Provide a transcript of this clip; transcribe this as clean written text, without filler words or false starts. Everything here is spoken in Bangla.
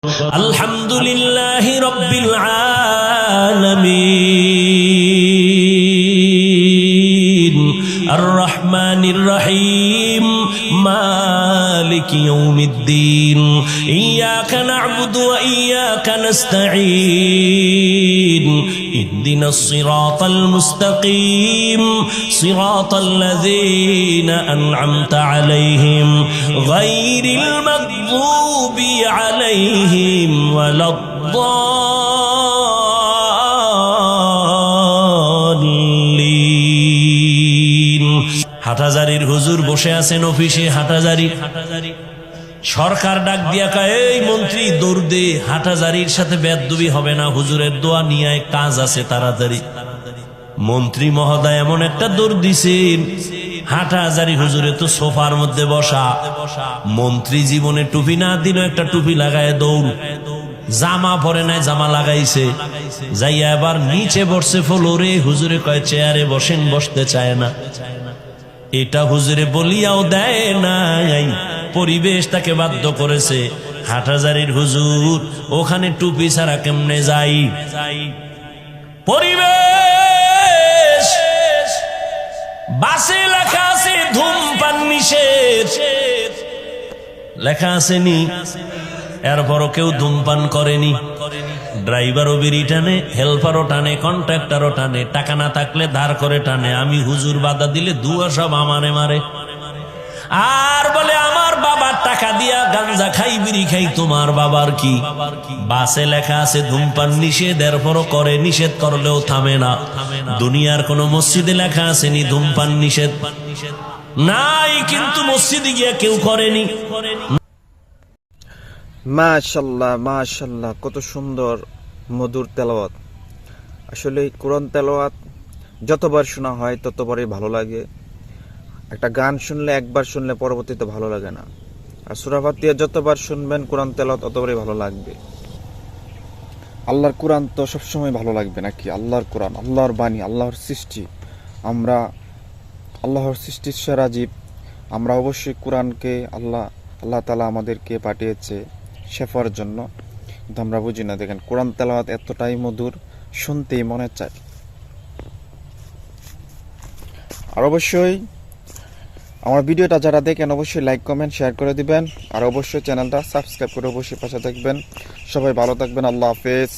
আলহামদুলিল্লাহি রাব্বিল আলামিন আর রহমানির রহিম মালিকি ইয়াউমিদ্দিন ইয়াকা না'বুদু ওয়া ইয়াকা নাস্তাঈন ইহদিনাস সিরাতাল মুস্তাকিম সিরাতাল লাযীনা আন'আমতা আলাইহিম গায়রিল মাগযুবি আলাইহিম ওয়ালাদ-দাল্লিন। হাটহাজারীর হুজুর বসে আছেন অফিসে। হাটহাজারী সরকার ডাক দিয়া কয়, এই মন্ত্রী দৌড় দে, হাটহাজারীর সাথে বেয়াদবি হবে না, হুজুরের দোয়া নিয়ে কাজ আছে তাড়াতাড়ি। মন্ত্রী মহোদয় এমন একটা দৌড় দিছেন, হাটহাজারী হুজুরে তো সোফার মধ্যে বসা। মন্ত্রী জীবনে টুপি না দিল, একটা টুপি লাগায় দৌড়। জামা পরে নাই, জামা লাগাইছে। যাইয়া এবার নিচে বসছে ফ্লোরে। হুজুরে কয় চেয়ারে বসেন, বসতে চায় না। এটা হুজুরে বলিয়াও দেয় নাই, পরিবেশ তাকে বাধ্য করেছে। হাটহাজারীর হুজুর ওখানে টুপি ছাড়া কেমনে যাই? পরিবেশ বাসে লেখা আছে ধূমপান নিষেধ, লেখা আসেনি, এরপরও কেউ ধূমপান করেনি। ড্রাইভারও বিড়ি টানে, হেল্পারও টানে, কন্ট্রাক্টরও টানে, টাকা না থাকলে ধার করে টানে। আমি হুজুর বাধা দিলে দুয়া সব আমারে মারে, আর বলে আমার বাবার টাকা দিয়া গাঞ্জা খাই, বিড়ি খাই, তোমার বাবার কি? বাসে লেখা আছে ধূমপান নিষেধ, এরপরও করে। নিষেধ করলেও থামে না। দুনিয়ার কোন মসজিদে লেখা আসেনি ধূমপান নিষেধ? নাই, কিন্তু মসজিদে গিয়া কেউ করেনি। মাশাআল্লাহ মাশাআল্লাহ, কত সুন্দর মধুর তেলাওয়াত। আসলে কোরআন তেলাওয়াত যতবার শোনা হয় ততবারই ভালো লাগে। একটা গান শুনলে একবার শুনলে পরবর্তীতে ভালো লাগে না। আর সূরা ফাতিহা যতবার শুনবেন কোরআন তেলাওয়াত ততবারই ভালো লাগবে। আল্লাহর কোরআন তো সবসময় ভালো লাগবে নাকি? আল্লাহর কোরআন, আল্লাহর বাণী, আল্লাহর সৃষ্টি। আমরা আল্লাহর সৃষ্টির সেরা জীব। আমরা অবশ্যই কোরআনকে আল্লাহ তাআলা আমাদেরকে পাঠিয়েছে শেফার জন্য, কিন্তু আমরা বুঝি না। দেখেন কোরআন তেলাওয়াত এতটাই মধুর, শুনতেই মনে চায়। আর অবশ্যই আমার ভিডিওটা যারা দেখেন অবশ্যই লাইক কমেন্ট শেয়ার করে দিবেন, আর অবশ্যই চ্যানেলটা সাবস্ক্রাইব করে অবশ্যই পাশে থাকবেন। সবাই ভালো থাকবেন, আল্লাহ হাফেজ।